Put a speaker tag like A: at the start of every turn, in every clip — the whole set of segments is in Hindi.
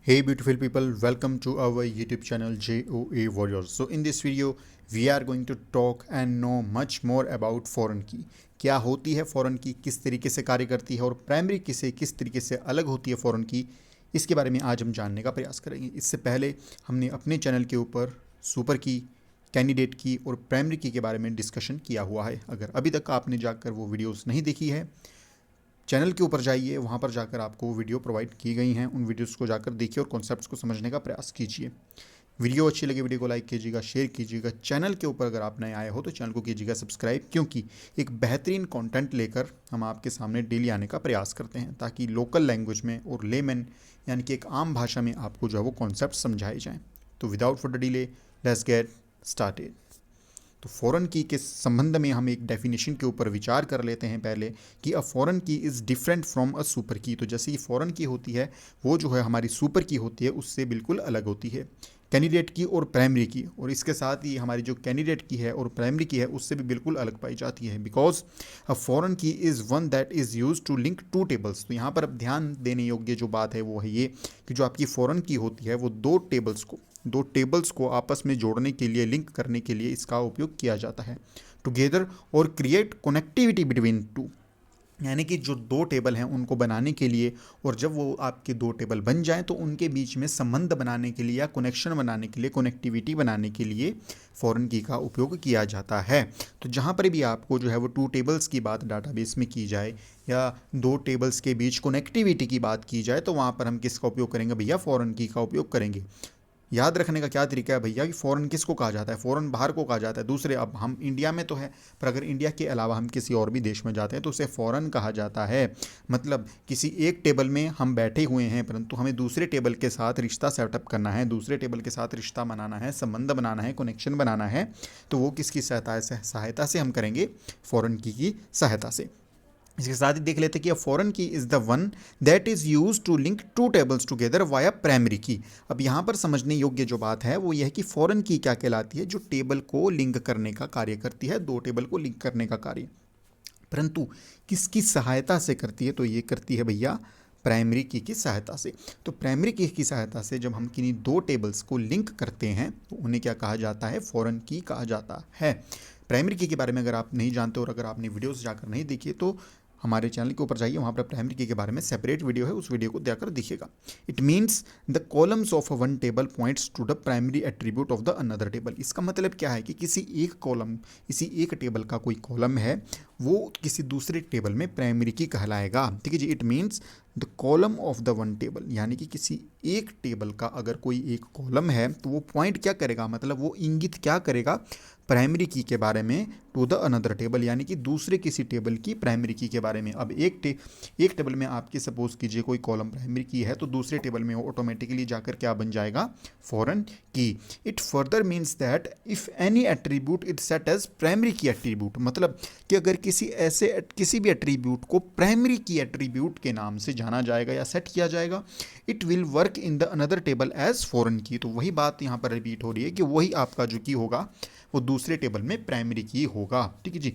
A: Hey beautiful people, welcome to our YouTube channel JOA Warriors. So in this video we are going to talk and know much more about foreign की। क्या होती है फॉरेन की, किस तरीके से कार्य करती है और प्राइमरी की से किस तरीके से अलग होती है फॉरेन की, इसके बारे में आज हम जानने का प्रयास करेंगे। इससे पहले हमने अपने चैनल के ऊपर सुपर की, कैंडिडेट की और प्राइमरी की के बारे में डिस्कशन किया हुआ है। अगर अभी तक आपने जाकर वो वीडियोस नहीं देखी है, चैनल के ऊपर जाइए, वहाँ पर जाकर आपको वीडियो प्रोवाइड की गई हैं, उन वीडियोस को जाकर देखिए और कॉन्सेप्ट्स को समझने का प्रयास कीजिए। वीडियो अच्छी लगे वीडियो को लाइक कीजिएगा, शेयर कीजिएगा। चैनल के ऊपर अगर आप नए आए हो तो चैनल को कीजिएगा सब्सक्राइब, क्योंकि एक बेहतरीन कंटेंट लेकर हम आपके सामने डेली आने का प्रयास करते हैं ताकि लोकल लैंग्वेज में और लेमन यानी कि एक आम भाषा में आपको जो है वो कॉन्सेप्ट समझाए जाएँ। तो without further delay let's get started. तो फॉरेन की के संबंध में हम एक डेफिनेशन के ऊपर विचार कर लेते हैं पहले कि अ foreign key is different from a super की। तो जैसे कि फॉरेन की होती है वो जो है हमारी सुपर की होती है उससे बिल्कुल अलग होती है, कैंडिडेट की और प्राइमरी की। और इसके साथ ही हमारी जो कैंडिडेट की है और प्राइमरी की है उससे भी बिल्कुल अलग पाई जाती है, because a foreign key is one that is use to link two tables. तो यहाँ पर अब ध्यान देने योग्य जो बात है वो है ये कि जो आपकी फॉरेन की होती है वो दो टेबल्स को आपस में जोड़ने के लिए, लिंक करने के लिए इसका उपयोग किया जाता है टुगेदर और क्रिएट कनेक्टिविटी बिटवीन टू। यानी कि जो दो टेबल हैं उनको बनाने के लिए, और जब वो आपके दो टेबल बन जाएं तो उनके बीच में संबंध बनाने के लिए या कनेक्शन बनाने के लिए, कनेक्टिविटी बनाने के लिए फॉरेन की का उपयोग किया जाता है। तो जहाँ पर भी आपको जो है वो टू टेबल्स की बात डाटाबेस में की जाए या दो टेबल्स के बीच कनेक्टिविटी की बात की जाए तो वहाँ पर हम किसका उपयोग करेंगे भैया? फॉरेन की का उपयोग करेंगे। याद रखने का क्या तरीका है भैया कि फ़ॉरेन किसको कहा जाता है? फ़ॉरेन बाहर को कहा जाता है, दूसरे। अब हम इंडिया में तो है, पर अगर इंडिया के अलावा हम किसी और भी देश में जाते हैं तो उसे फ़ॉरेन कहा जाता है। मतलब किसी एक टेबल में हम बैठे हुए हैं परंतु हमें दूसरे टेबल के साथ रिश्ता सेटअप करना है, दूसरे टेबल के साथ रिश्ता बनाना है, संबंध बनाना है, कनेक्शन बनाना है, तो वो किसकी सहायता से हम करेंगे? फ़ॉरेन की सहायता से। इसके साथ ही देख लेते हैं कि foreign key is the one that is use to link two tables together via primary key. अब यहाँ पर समझने योग्य जो बात है वो यह है कि फॉरेन की क्या कहलाती है? जो टेबल को लिंक करने का कार्य करती है, दो टेबल को लिंक करने का कार्य। परंतु किसकी सहायता से करती है? तो ये करती है भैया प्राइमरी की सहायता से। तो प्राइमरी की सहायता से जब हम किन्हीं दो टेबल्स को लिंक करते हैं तो उन्हें क्या कहा जाता है? फॉरेन की कहा जाता है। प्राइमरी की के बारे में अगर आप नहीं जानते और अगर आपने वीडियोस जाकर नहीं देखी तो हमारे चैनल के ऊपर जाइए, वहाँ पर प्राइमरी की के बारे में सेपरेट वीडियो है, उस वीडियो को देखकर देखिएगा। It means the columns of one table points to the primary attribute of the another table. इसका मतलब क्या है कि किसी एक टेबल का कोई कॉलम है वो किसी दूसरे टेबल में प्राइमरी की कहलाएगा। ठीक है जी। It means the column of the one table, यानी कि किसी एक टेबल का अगर कोई एक कॉलम है तो वो पॉइंट क्या करेगा? मतलब वो इंगित क्या करेगा? प्राइमरी की के बारे में टू द अनदर टेबल, यानी कि दूसरे किसी टेबल की प्राइमरी की के बारे में। अब एक टेबल में आपकी सपोज कीजिए कोई कॉलम प्राइमरी की है तो दूसरे टेबल में ऑटोमेटिकली जाकर क्या बन जाएगा? Foreign key. It further means that if any attribute it set as primary key attribute, मतलब कि अगर किसी भी एट्रीब्यूट को प्राइमरी की एट्रीब्यूट के नाम से जाना जाएगा या सेट किया जाएगा, it will work in the another table as foreign key. तो वही बात यहाँ पर रिपीट हो रही है कि वही आपका जो की होगा वो दूसरे टेबल में प्राइमरी की होगा। ठीक है जी।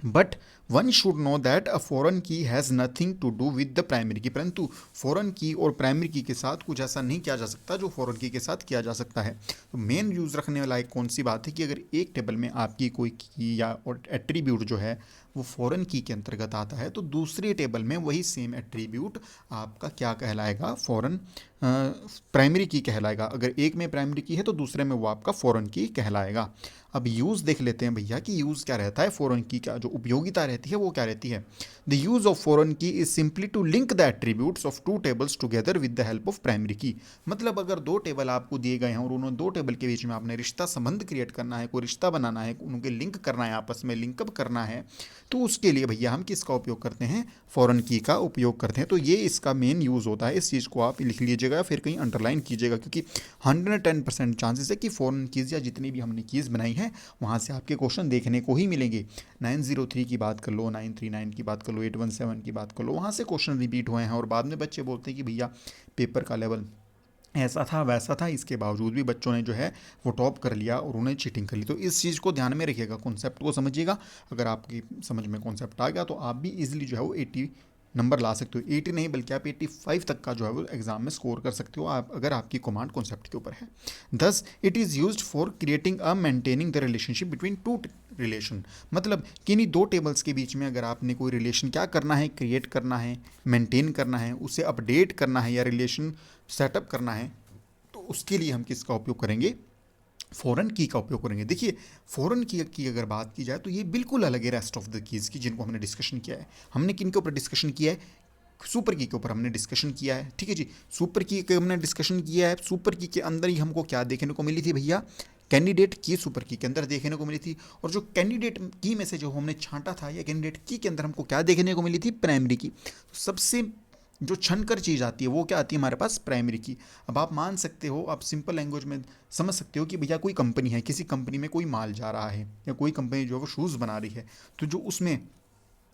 A: But one should know that a foreign key has nothing to do with the primary key. परंतु फॉरेन की और प्राइमरी की के साथ कुछ ऐसा नहीं किया जा सकता जो फॉरेन की के साथ किया जा सकता है। तो मेन यूज़ रखने वाला एक कौन सी बात है कि अगर एक टेबल में आपकी कोई की या और एट्रीब्यूट जो है वो फॉरेन की के अंतर्गत आता है तो दूसरे टेबल में वही सेम एट्रीब्यूट आपका क्या कहलाएगा? फॉरेन प्राइमरी की कहलाएगा। अगर एक में प्राइमरी की है तो दूसरे में वो आपका फॉरेन की कहलाएगा। अब यूज़ देख लेते हैं भैया कि यूज़ क्या रहता है फॉरेन की, क्या जो उपयोगिता रहती है वो क्या रहती है? The use of foreign key is simply to link the attributes of two tables together with the help of primary key. मतलब अगर दो टेबल आपको दिए गए हैं और उन्होंने दो टेबल के बीच में आपने रिश्ता संबंध क्रिएट करना है, कोई रिश्ता बनाना है, उनके लिंक करना है, आपस में लिंकअप करना है, तो उसके लिए भैया हम किसका उपयोग करते हैं? फॉरेन की का उपयोग करते हैं। तो ये इसका मेन यूज़ होता है। इस चीज़ को आप लिख लीजिएगा या फिर कहीं अंडरलाइन कीजिएगा, क्योंकि 110% चांसेस है कि फॉरेन कीज़ या जितनी भी हमने कीज़ बनाई है वहाँ से आपके क्वेश्चन देखने को ही मिलेंगे। 903 की बात कर लो, 939 की बात कर लो, 817 की बात कर लो, वहाँ से क्वेश्चन रिपीट हुए हैं और बाद में बच्चे बोलते हैं कि भैया पेपर का लेवल ऐसा था वैसा था, इसके बावजूद भी बच्चों ने जो है वो टॉप कर लिया और उन्हें चीटिंग कर ली। तो इस चीज़ को ध्यान में रखिएगा, कॉन्सेप्ट को समझिएगा। अगर आपकी समझ में कॉन्सेप्ट आ गया तो आप भी इजीली जो है वो नंबर ला सकते हो। 80 नहीं बल्कि आप 85 तक का जो है वो एग्जाम में स्कोर कर सकते हो आप, अगर आपकी कमांड कॉन्सेप्ट के ऊपर है। दस, it is used for creating a maintaining the relationship between two relation, मतलब किन्हीं दो टेबल्स के बीच में अगर आपने कोई रिलेशन क्या करना है, क्रिएट करना है, मेंटेन करना है, उसे अपडेट करना है या रिलेशन सेटअप करना है, तो उसके लिए हम किसका उपयोग करेंगे, फॉरेन की का उपयोग करेंगे। देखिए फॉरेन की अगर बात की जाए तो ये बिल्कुल अलग है रेस्ट ऑफ द कीज़ की जिनको हमने डिस्कशन किया है। हमने किन के ऊपर डिस्कशन किया है, सुपर की के ऊपर हमने डिस्कशन किया है, ठीक है जी। सुपर की के हमने डिस्कशन किया है, सुपर की के अंदर ही हमको क्या देखने को मिली थी भैया, कैंडिडेट की सुपर की के अंदर देखने को मिली थी। और जो कैंडिडेट की में से जो हमने छांटा था या कैंडिडेट की के अंदर हमको क्या देखने को मिली थी, प्राइमरी की। तो सबसे जो छनकर चीज़ आती है वो क्या आती है हमारे पास, प्राइमरी की। अब आप मान सकते हो, आप सिंपल लैंग्वेज में समझ सकते हो कि भैया कोई कंपनी है, किसी कंपनी में कोई माल जा रहा है या कोई कंपनी जो है वो शूज़ बना रही है, तो जो उसमें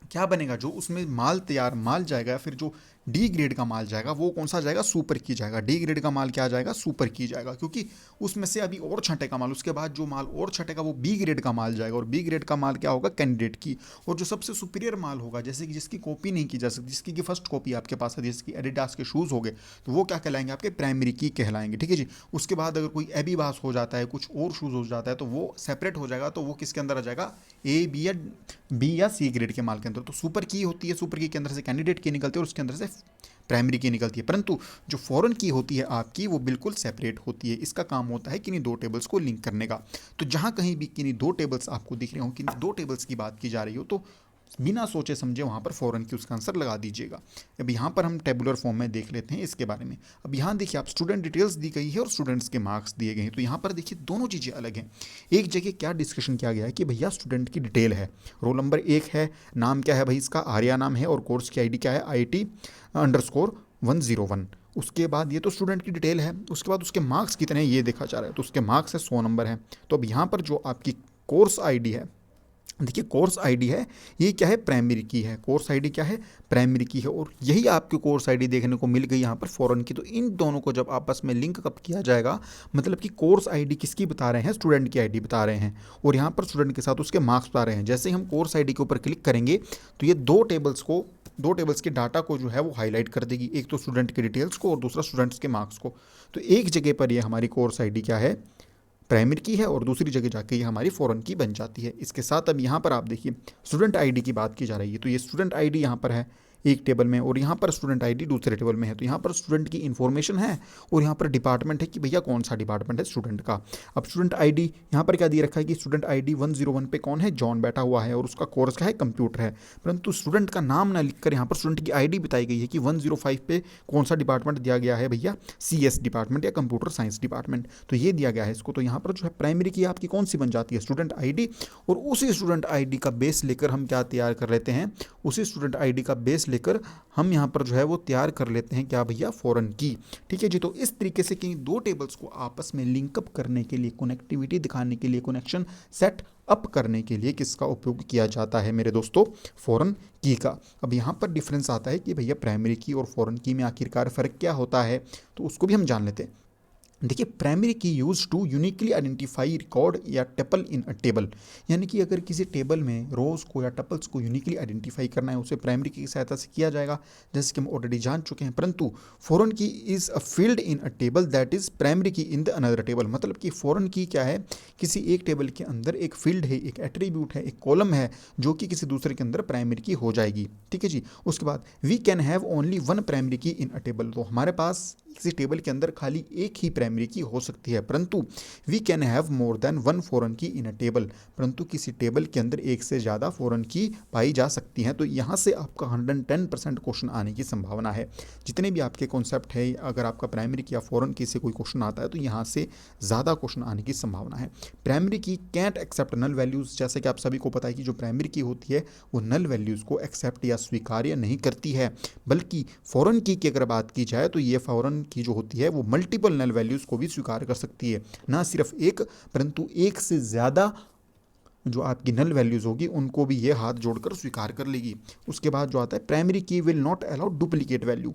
A: क्या बनेगा, जो उसमें माल तैयार माल जाएगा, फिर जो डी ग्रेड का माल जाएगा वो कौन सा जाएगा, सुपर की जाएगा। डी ग्रेड का माल क्या जाएगा, सुपर की जाएगा, क्योंकि उसमें से अभी और छटेगा माल, उसके बाद जो माल और छटेगा वो बी ग्रेड का माल जाएगा, और बी ग्रेड का माल क्या होगा, कैंडिडेट की। और जो सबसे सुपीरियर माल होगा, जैसे कि जिसकी कॉपी नहीं की जा सकती, जिसकी की फर्स्ट कॉपी आपके पास है, जिसकी एडिडास के शूज़ हो गए, तो वो क्या कहलाएंगे, आपके प्राइमरी की कहलाएंगे, ठीक है जी। उसके बाद अगर कोई एबीबास हो जाता है, कुछ और शूज़ हो जाता है, तो वो सेपरेट हो जाएगा, तो वो किसके अंदर आ जाएगा, ए बी या सी ग्रेड के माल के अंदर। तो सुपर की होती है, सुपर की के अंदर से कैंडिडेट की निकलती है और उसके अंदर से प्राइमरी की निकलती है। परंतु जो फॉरेन की होती है आपकी, वो बिल्कुल सेपरेट होती है। इसका काम होता है किन्हीं दो टेबल्स को लिंक करने का। तो जहाँ कहीं भी किन्हीं दो टेबल्स आपको दिख रहे हो, किन्हीं दो टेबल्स की बात की जा रही हो, तो बिना सोचे समझे वहाँ पर फॉरेन की उसका आंसर लगा दीजिएगा। अब यहाँ पर हम टेबुलर फॉर्म में देख लेते हैं इसके बारे में। अब यहाँ देखिए, आप स्टूडेंट डिटेल्स दी गई है और स्टूडेंट्स के मार्क्स दिए गए हैं। तो यहाँ पर देखिए दोनों चीज़ें अलग हैं। एक जगह क्या डिस्कशन किया गया है कि भैया स्टूडेंट की डिटेल है, रोल नंबर 1 है, नाम क्या है भाई इसका, आर्या नाम है, और कोर्स की ID क्या है, IT_101। उसके बाद ये तो स्टूडेंट की डिटेल है। उसके बाद उसके मार्क्स कितने हैं ये देखा जा रहा है, तो उसके मार्क्स है 100 नंबर है। तो अब यहाँ पर जो आपकी कोर्स ID है, देखिए कोर्स ID है, ये क्या है, प्राइमरी की है। कोर्स ID क्या है, प्राइमरी की है, और यही आपकी कोर्स ID देखने को मिल गई यहाँ पर फॉरेन की। तो इन दोनों को जब आपस में लिंक कब किया जाएगा, मतलब कि कोर्स ID किसकी बता रहे हैं, स्टूडेंट की ID बता रहे हैं, और यहाँ पर स्टूडेंट के साथ उसके मार्क्स बता रहे हैं। जैसे ही हम कोर्स ID के ऊपर क्लिक करेंगे तो ये दो टेबल्स के डाटा को जो है वो हाईलाइट कर देगी, एक तो स्टूडेंट के डिटेल्स को और दूसरा स्टूडेंट्स के मार्क्स को। तो एक जगह पर ये हमारी कोर्स ID क्या है, प्राइमरी की है, और दूसरी जगह जाके ये हमारी फॉरेन की बन जाती है। इसके साथ अब यहाँ पर आप देखिए स्टूडेंट ID की बात की जा रही है, तो ये स्टूडेंट ID यहाँ पर है एक टेबल में, और यहाँ पर स्टूडेंट ID दूसरे टेबल में है। तो यहाँ पर स्टूडेंट की इन्फॉर्मेशन है और यहाँ पर डिपार्टमेंट है कि भैया कौन सा डिपार्टमेंट है स्टूडेंट का। अब स्टूडेंट ID यहाँ पर क्या दिया रखा है कि स्टूडेंट ID 101 पे कौन है, जॉन बैठा हुआ है, और उसका कोर्स क्या है, कंप्यूटर है। परंतु स्टूडेंट का नाम ना लिखकर यहाँ पर स्टूडेंट की ID बताई गई है कि 105 पे कौन सा डिपार्टमेंट दिया गया है भैया, CS डिपार्टमेंट या कंप्यूटर साइंस डिपार्टमेंट, तो ये दिया गया है इसको। तो यहाँ पर जो है प्राइमरी की आपकी कौन सी बन जाती है, स्टूडेंट ID, और उसी स्टूडेंट ID का बेस लेकर हम क्या तैयार कर लेते हैं, उसी स्टूडेंट ID का बेस लेकर हम यहाँ पर जो है वो तैयार कर लेते हैं क्या भैया, फॉरेन की, ठीक है जी। तो इस तरीके से कि दो टेबल्स को आपस में लिंकअप करने के लिए, कनेक्टिविटी दिखाने के लिए, कनेक्शन सेट अप करने के लिए किसका उपयोग किया जाता है मेरे दोस्तों, फॉरेन की का। अब यहाँ पर डिफरेंस आता है कि भैया प्राइमरी की और फॉरेन की में आखिरकार फ़र्क क्या होता है, तो उसको भी हम जान लेते हैं। देखिए primary key use to uniquely identify record या टपल इन अ टेबल, यानी कि अगर किसी टेबल में रोज़ को या टपल्स को यूनिकली आइडेंटिफाई करना है, उसे प्राइमरी की सहायता से किया जाएगा, जैसे कि हम ऑलरेडी जान चुके हैं। परंतु foreign key is a field in a table that is primary key in the another table, मतलब कि फॉरेन की क्या है, किसी एक टेबल के अंदर एक फील्ड है, एक एट्रीब्यूट है, एक कॉलम है, जो कि किसी दूसरे के अंदर प्राइमरी की हो जाएगी, ठीक है जी। उसके बाद we can have only one primary key in a table, तो हमारे पास किसी टेबल के अंदर खाली एक ही प्राइमरी की हो सकती है। परंतु we can have more than one foreign key in a table, परंतु किसी टेबल के अंदर एक से ज़्यादा फॉरेन की पाई जा सकती हैं। तो यहाँ से आपका 110% क्वेश्चन आने की संभावना है। जितने भी आपके कॉन्सेप्ट है, अगर आपका प्राइमरी की या फॉरेन की से कोई क्वेश्चन आता है तो यहाँ से ज़्यादा क्वेश्चन आने की संभावना है। प्राइमरी की कैंट एक्सेप्ट नल वैल्यूज़, जैसे कि आप सभी को पता है कि जो प्राइमरी की होती है वो नल वैल्यूज़ को एक्सेप्ट या स्वीकार्य नहीं करती है, बल्कि फॉरेन की अगर बात की जाए तो ये फॉरेन की जो होती है वो मल्टीपल नल वैल्यूज़ को भी स्वीकार कर सकती है, ना सिर्फ एक परंतु एक से ज़्यादा जो आपकी नल वैल्यूज़ होगी उनको भी ये हाथ जोड़कर स्वीकार कर लेगी। उसके बाद जो आता है प्राइमरी की will not allow duplicate value,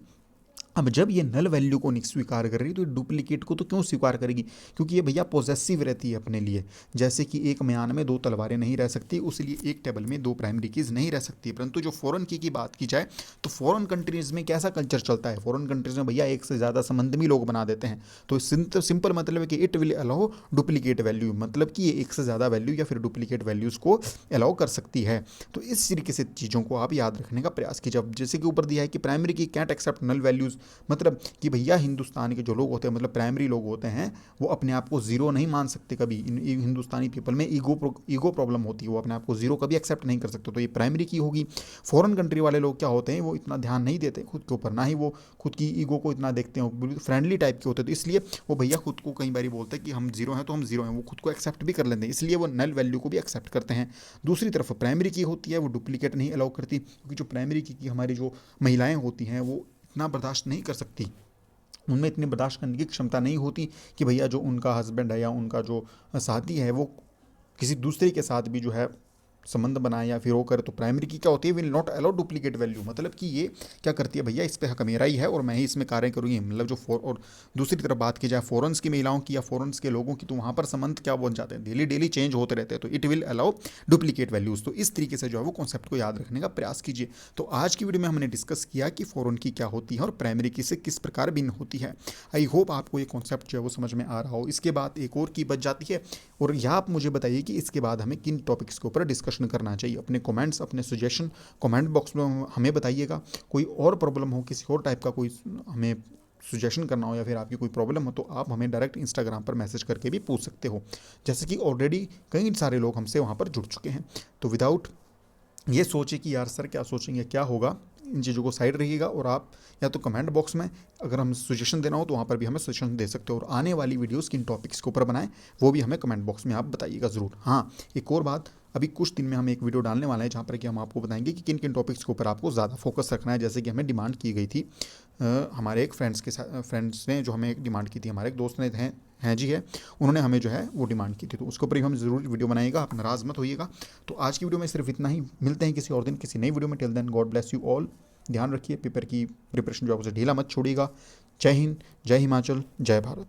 A: अब जब ये नल वैल्यू को नहीं स्वीकार कर रही तो डुप्लीकेट को तो क्यों स्वीकार करेगी, क्योंकि ये भैया पॉजेसिव रहती है अपने लिए। जैसे कि एक म्यान में दो तलवारें नहीं रह सकती, उसलिए एक टेबल में दो प्राइमरी कीज नहीं रह सकती। परंतु जो फॉरेन की बात की जाए तो फॉरेन कंट्रीज में कैसा कल्चर चलता है, फॉरेन कंट्रीज में भैया एक से ज़्यादा संबंध भी लोग बना देते हैं। तो सिंपल मतलब है कि it will allow duplicate value, मतलब कि ये एक से ज़्यादा वैल्यू या फिर डुप्लीकेट वैल्यूज़ को अलाउ कर सकती है। तो इस तरीके से चीज़ों को आप याद रखने का प्रयास कीजिए। अब जैसे कि ऊपर दिया है कि प्राइमरी की कैंट एक्सेप्ट नल वैल्यूज़, मतलब कि भैया हिंदुस्तान के जो लोग होते हैं, मतलब प्राइमरी लोग होते हैं, वो अपने आप को जीरो नहीं मान सकते कभी। हिंदुस्तानी पीपल में ईगो प्रॉब्लम होती है, वो अपने आप को जीरो कभी एक्सेप्ट नहीं कर सकते। तो ये प्राइमरी की होगी। फॉरेन कंट्री वाले लोग क्या होते हैं, वो इतना ध्यान नहीं देते खुद के ऊपर, ना ही वो खुद की ईगो को इतना देखते हैं, फ्रेंडली टाइप के होते हैं। तो इसलिए वो भैया खुद को कई बार बोलते हैं कि हम जीरो हैं तो हम जीरो हैं, वो खुद को एक्सेप्ट भी कर लेते हैं, इसलिए वो नल वैल्यू को भी एक्सेप्ट करते हैं। दूसरी तरफ प्राइमरी की होती है, वो डुप्लीकेट नहीं अलाउ करती, क्योंकि जो प्राइमरी की हमारी जो महिलाएं होती हैं वो इतना बर्दाश्त नहीं कर सकती, उनमें इतनी बर्दाश्त करने की क्षमता नहीं होती कि भैया जो उनका हस्बैंड है या उनका जो साथी है वो किसी दूसरे के साथ भी जो है संबंध बनाए या फिर वो करे। तो प्राइमरी की क्या होती है, will not allow duplicate value, मतलब कि ये क्या करती है, भैया इस पे हक मेरा ही है और मैं ही इसमें कार्य करूँगी, मतलब जो और दूसरी तरफ बात की जाए फॉरेन्स की महिलाओं की या फॉरेन्स के लोगों की, तो वहाँ पर संबंध क्या बन जाते हैं, डेली डेली चेंज होते रहते हैं। तो it will allow duplicate values. तो इस तरीके से जो है वो कॉन्सेप्ट को याद रखने का प्रयास कीजिए। तो आज की वीडियो में हमने डिस्कस किया कि फॉरेन की क्या होती है और प्राइमरी की से किस प्रकार भिन्न होती है। आई होप आपको ये कॉन्सेप्ट जो है वो समझ में आ रहा हो। इसके बाद एक और की बच जाती है, और यह आप मुझे बताइए कि इसके बाद हमें किन टॉपिक्स के ऊपर डिस्कशन करना चाहिए। अपने कमेंट्स, अपने सजेशन कमेंट बॉक्स में हमें बताइएगा। कोई और प्रॉब्लम हो, किसी और टाइप का कोई हमें सजेशन करना हो या फिर आपकी कोई प्रॉब्लम हो, तो आप हमें डायरेक्ट इंस्टाग्राम पर मैसेज करके भी पूछ सकते हो, जैसे कि ऑलरेडी कई सारे लोग हमसे वहाँ पर जुड़ चुके हैं। तो विदाउट ये सोचे कि यार सर क्या सोचेंगे क्या होगा, इन चीज़ों को साइड रहिएगा, और आप या तो कमेंट बॉक्स में अगर हम सजेशन देना हो तो वहाँ पर भी हमें सजेशन दे सकते हो, और आने वाली वीडियोस किन टॉपिक्स के ऊपर बनाएं वो भी हमें कमेंट बॉक्स में आप बताइएगा ज़रूर। हाँ, एक और बात, अभी कुछ दिन में हम एक वीडियो डालने वाले हैं जहाँ पर कि हम आपको बताएंगे कि किन किन टॉपिक्स के ऊपर आपको ज़्यादा फोकस रखना है। जैसे कि हमें डिमांड की गई थी हमारे एक फ्रेंड्स ने जो हमें एक डिमांड की थी, हमारे एक दोस्त ने हैं जी है, उन्होंने हमें जो है वो डिमांड की थी, तो उसके ऊपर भी हम ज़रूर वीडियो बनाएगा, आप नाराज़ मत होइएगा। तो आज की वीडियो में सिर्फ इतना ही, मिलते हैं किसी और दिन किसी नई वीडियो में। Till then God bless you all. ध्यान रखिए, पेपर की प्रिपरेशन जो है उसे ढीला मत छोड़िएगा। जय हिंद, जय हिमाचल, जय भारत।